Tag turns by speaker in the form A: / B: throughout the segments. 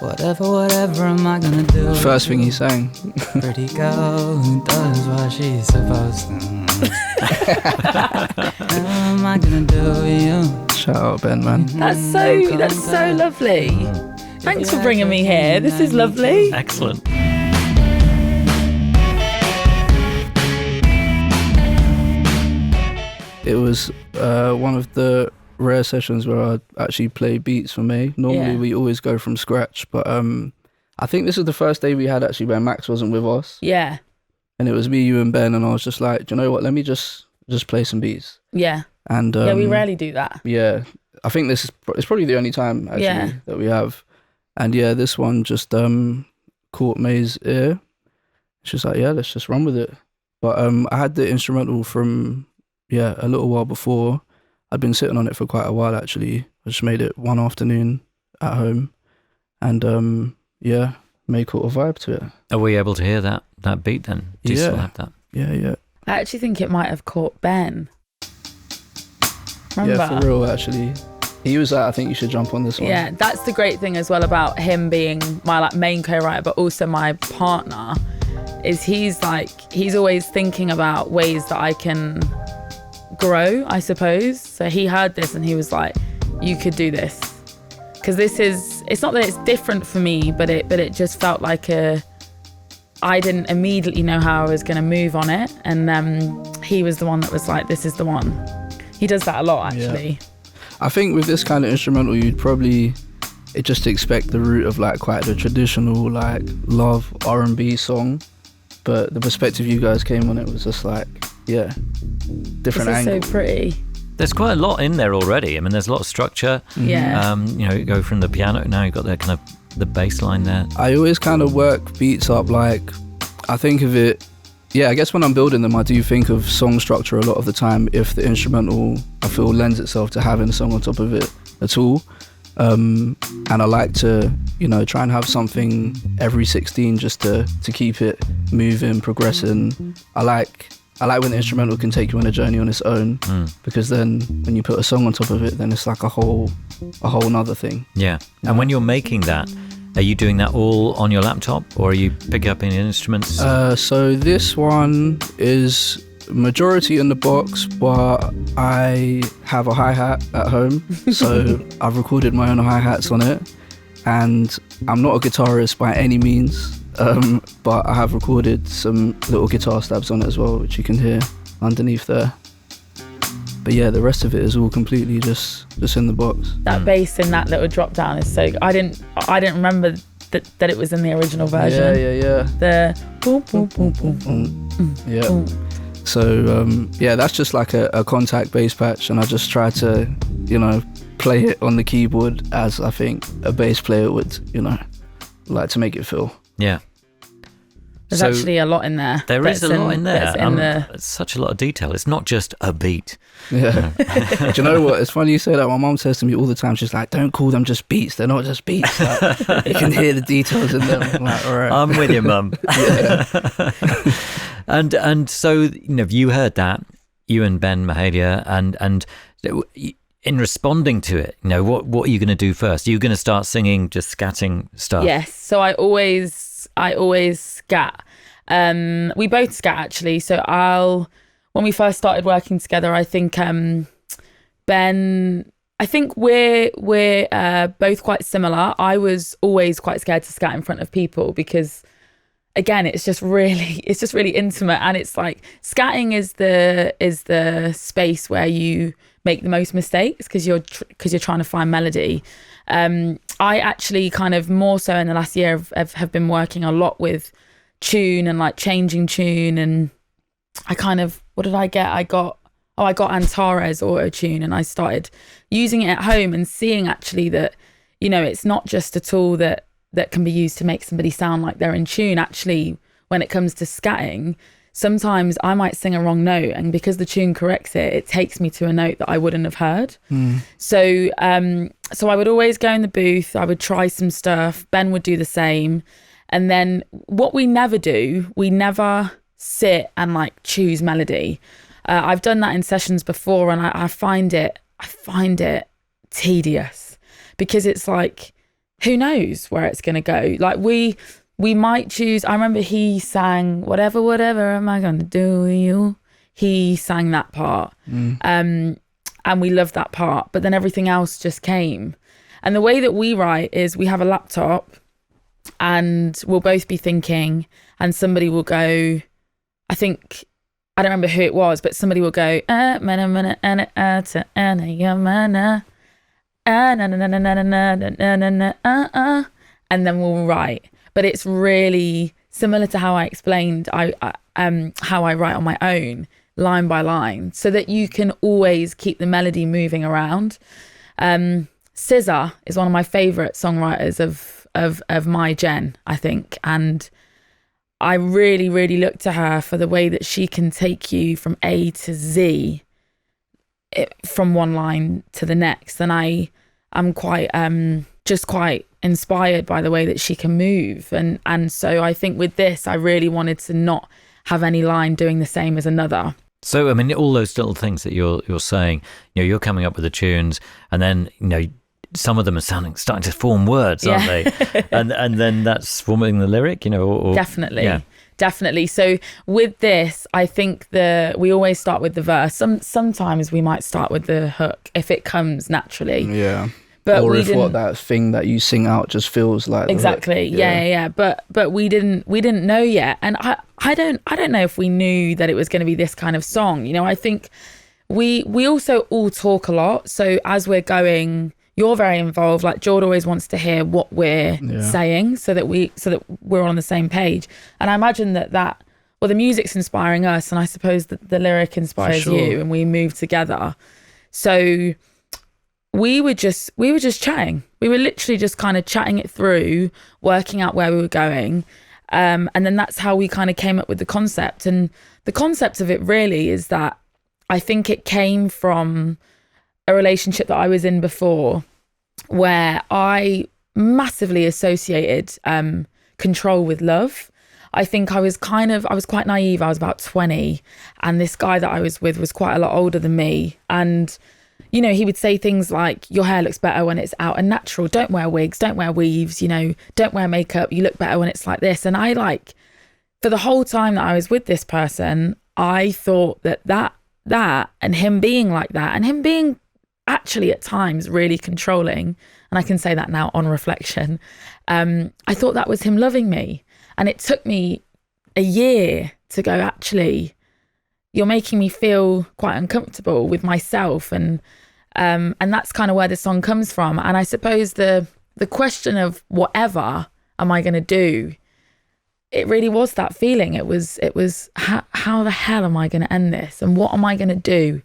A: Whatever am I gonna do?
B: First thing he sang.
A: Pretty girl who does what she's supposed to. What am I gonna do with you?
B: Shout out Ben, man.
C: That's so lovely. Thanks for bringing me here. This is lovely.
D: Excellent.
B: It was one of the rare sessions where I actually play beats for May. Normally we always go from scratch, but I think this is the first day we had actually where Max wasn't with us.
C: Yeah.
B: And it was me, you and Ben, and I was just like, do you know what, let me just play some beats.
C: Yeah.
B: And
C: yeah, we rarely do that.
B: Yeah. I think it's probably the only time actually that we have. And yeah, this one just caught May's ear. She's like, yeah, let's just run with it. But I had the instrumental from a little while before. I'd been sitting on it for quite a while actually. I just made it one afternoon at home, and May caught a vibe to it.
D: Are we able to hear that beat then? Do you still have that?
B: Yeah.
C: I actually think it might have caught Ben. Remember?
B: Yeah, for real actually. He was like, I think you should jump on this one.
C: Yeah, that's the great thing as well about him being my main co-writer, but also my partner, is he's always thinking about ways that I can grow, I suppose. So he heard this and he was like, you could do this. Because it's not that it's different for me, but it just felt like I didn't immediately know how I was going to move on it. And he was the one that was like, this is the one. He does that a lot, actually.
B: Yeah. I think with this kind of instrumental, you'd probably just expect the root of like quite the traditional like love R&B song. But the perspective you guys came on it was just like, different angle.
C: This is so pretty.
D: There's quite a lot in there already. I mean, there's a lot of structure.
C: Yeah.
D: You go from the piano, now you've got the kind of the bass line there.
B: I always kind of work beats up like, I think of it, I guess when I'm building them, I do think of song structure a lot of the time if the instrumental, I feel, lends itself to having a song on top of it at all. And I like to, try and have something every 16 just to keep it moving, progressing. I like when the instrumental can take you on a journey on its own, because then when you put a song on top of it, then it's like a whole nother thing.
D: Yeah. And when you're making that, are you doing that all on your laptop, or are you picking up any instruments?
B: So this one is majority in the box, but I have a hi-hat at home, so I've recorded my own hi-hats on it. And I'm not a guitarist by any means, but I have recorded some little guitar stabs on it as well, which you can hear underneath there. But yeah, the rest of it is all completely just in the box.
C: That bass in that little drop down is so. I didn't remember that it was in the original version.
B: Yeah.
C: The boom boom boom boom boom.
B: Yeah. Boom. So that's just like a contact bass patch, and I just try to, play it on the keyboard as I think a bass player would, like to make it feel. Yeah.
C: There's actually a lot in there.
D: There is a lot in there. It's such a lot of detail. It's not just a beat.
B: Yeah. Do you know what? It's funny you say that. My mom says to me all the time, she's like, don't call them just beats. They're not just beats. Like, you can hear the details in them. I'm like, all right.
D: I'm with you, Mum. And so, you heard that, you and Ben Mahalia, and in responding to it, what are you going to do first? Are you going to start singing just scatting stuff?
C: Yes. So I always scat. We both scat actually. So when we first started working together, I think Ben, I think we're both quite similar. I was always quite scared to scat in front of people because, again, it's just really intimate, and it's like scatting is the space where you make the most mistakes because you're trying to find melody. I actually kind of more so in the last year have been working a lot with tune and like changing tune, and I kind of, what did I get? I got Antares auto tune, and I started using it at home and seeing actually that, it's not just a tool that can be used to make somebody sound like they're in tune. Actually, when it comes to scatting, sometimes I might sing a wrong note, and because the tune corrects it, it takes me to a note that I wouldn't have heard. So I would always go in the booth, I would try some stuff, Ben would do the same. And then what we never sit and like choose melody. I've done that in sessions before, and I find it tedious, because it's like who knows where it's going to go. Like we might choose, I remember he sang whatever am I going to do with you. He sang that part. And we loved that part, but then everything else just came. And the way that we write is we have a laptop and we'll both be thinking, and somebody will go, I don't remember who it was, but somebody will go, and then we'll write. But it's really similar to how I explained how I write on my own, line by line, so that you can always keep the melody moving around. SZA is one of my favourite songwriters of my gen, I think, and I really, really look to her for the way that she can take you from A to Z, from one line to the next. And I'm quite inspired by the way that she can move. And so I think with this, I really wanted to not have any line doing the same as another.
D: So, I mean, all those little things that you're saying, you're coming up with the tunes, and then, some of them are starting to form words, aren't they? And then that's forming the lyric, or Definitely. So with this, I think we always start with the verse. Sometimes we might start with the hook if it comes naturally.
B: Yeah.
C: But
B: or if what that thing that you sing out just feels like
C: exactly. Yeah. But we didn't know yet, and I don't know if we knew that it was going to be this kind of song. I think we also all talk a lot. So as we're going, you're very involved. Like Jord always wants to hear what we're saying so that we're on the same page. And I imagine that the music's inspiring us, and I suppose that the lyric inspires you, and we move together. So we were just chatting. We were literally just kind of chatting it through, working out where we were going. And then that's how we kind of came up with the concept. And the concept of it really is that I think it came from a relationship that I was in before, where I massively associated control with love. I think I was quite naive. I was about 20, and this guy that I was with was quite a lot older than me. And, he would say things like, your hair looks better when it's out and natural. Don't wear wigs, don't wear weaves, don't wear makeup. You look better when it's like this. And I for the whole time that I was with this person, I thought that and him being like that, and him being actually at times really controlling, and I can say that now on reflection, I thought that was him loving me. And it took me a year to go, actually, you're making me feel quite uncomfortable with myself, and that's kind of where the song comes from. And I suppose the question of whatever am I going to do, it really was that feeling. It was how the hell am I going to end this, and what am I going to do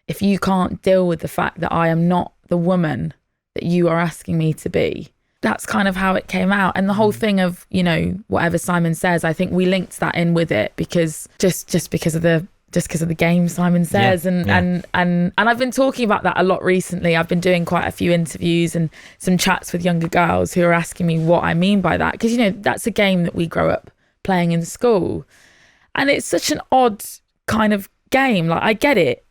C: if you can't deal with the fact that I am not the woman that you are asking me to be? That's kind of how it came out. And the whole thing of, whatever Simon says, I think we linked that in with it because just because of the game Simon says. And I've been talking about that a lot recently. I've been doing quite a few interviews and some chats with younger girls who are asking me what I mean by that. Because, that's a game that we grow up playing in school. And it's such an odd kind of game. Like, I get it.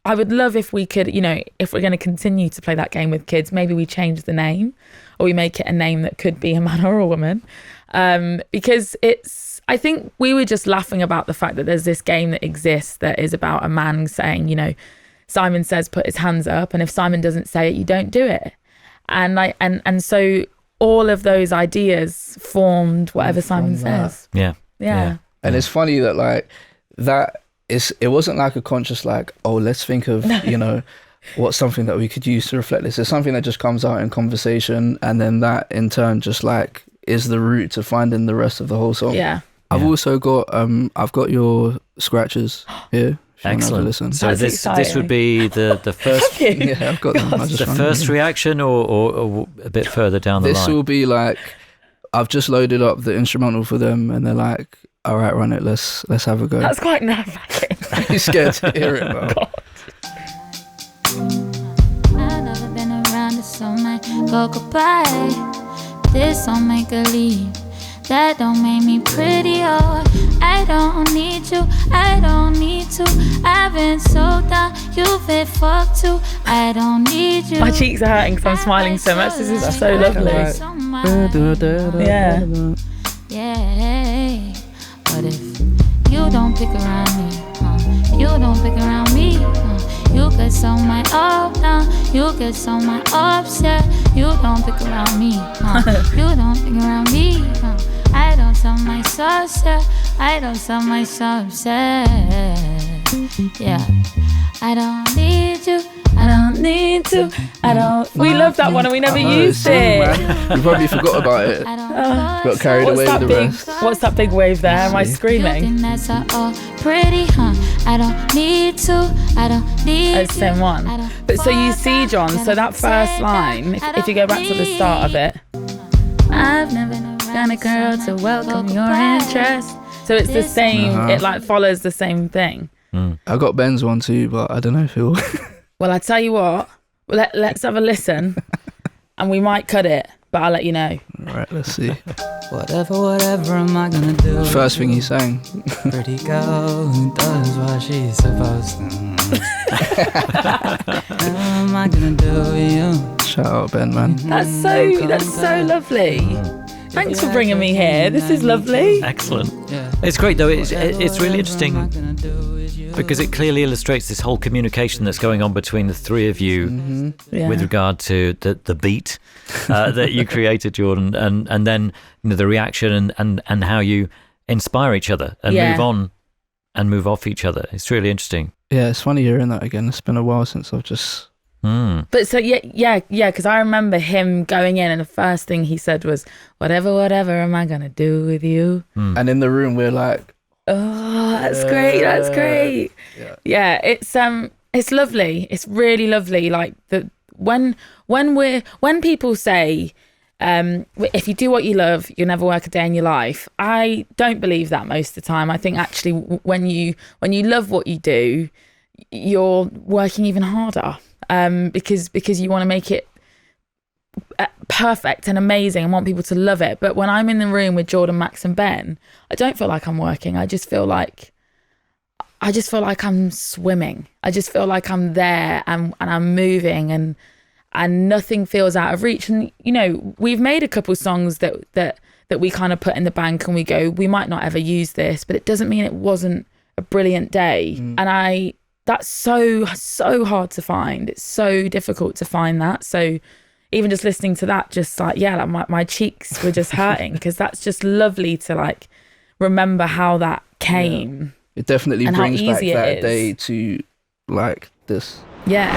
C: I would love if we could, if we're going to continue to play that game with kids, maybe we change the name, or we make it a name that could be a man or a woman. Because I think we were just laughing about the fact that there's this game that exists that is about a man saying, Simon says, put his hands up. And if Simon doesn't say it, you don't do it. And so all of those ideas formed whatever Simon says.
D: Yeah.
B: And it's funny that it wasn't like a conscious let's think of what's something that we could use to reflect this. It's something that just comes out in conversation, and then that in turn just is the route to finding the rest of the whole song. I've also got I've got your scratches here.
D: Excellent.
B: Listen.
D: So this would be the first.
B: Yeah, I've got them.
D: The first reaction, or a bit further down the line.
B: This will be I've just loaded up the instrumental for them, and they're like, all right, run it. Let's have a go.
C: That's quite nerve-wracking.
B: You're scared to hear it, bro.
E: I've never been around this song might go goodbye. This song make a leave. That don't make me pretty, oh. I don't need you, I don't need to. I've been so down, you've been fucked too. I don't need you.
C: My cheeks are hurting because I'm smiling so much. This is so lovely. Yeah.
E: Yeah. But if you don't pick around me, you don't pick around me, you get on my up now, you get on my upset. You don't pick around me, you don't pick around me, I don't sell my sunset, I don't sell my sunset. Yeah, I don't need you, I don't need to, I don't.
C: We love that one and we never used it.
B: You probably forgot about it. Got carried away with the rest.
C: What's that big wave there? Am I screaming?
E: That's all pretty, I don't need to, I don't need.
C: It's the same one. But so you see, John, so that first line, if you go back to the start of it, I've never known a girl to welcome your interest. So it's the same, it like follows the same thing.
B: I got Ben's one too, but I don't know if he'll.
C: Well, I tell you what, let's have a listen and we might cut it, but I'll let you know.
B: Right, let's see.
A: Whatever am I gonna do?
B: First thing he sang.
A: Pretty girl who does what she's supposed to. What am I gonna do with you?
B: Shout out Ben, man.
C: That's so lovely. Thanks for bringing me here. This is lovely.
D: Excellent. It's great though. It's really interesting because it clearly illustrates this whole communication that's going on between the three of you with regard to the beat that you created, Jordan, and then the reaction and how you inspire each other and move on and move off each other. It's really interesting.
B: Yeah, it's funny hearing that again. It's been a while since I've just.
C: But so because I remember him going in and the first thing he said was, whatever am I gonna do with you?
B: And in the room we're like,
C: oh, that's great. Yeah, it's lovely. It's really lovely. Like when people say, if you do what you love, you'll never work a day in your life. I don't believe that most of the time. I think actually when you love what you do, you're working even harder. Because you want to make it perfect and amazing and want people to love it. But when I'm in the room with Jordan, Max and Ben, I don't feel like I'm working. I just feel like I'm swimming. I just feel like I'm there and I'm moving and nothing feels out of reach. And we've made a couple songs that we kind of put in the bank and we go, we might not ever use this, but it doesn't mean it wasn't a brilliant day. And that's so hard to find. It's so difficult to find that. So even just listening to that, just like my cheeks were just hurting because that's just lovely to like remember how that came.
B: It definitely brings back that day to like this.
C: Yeah.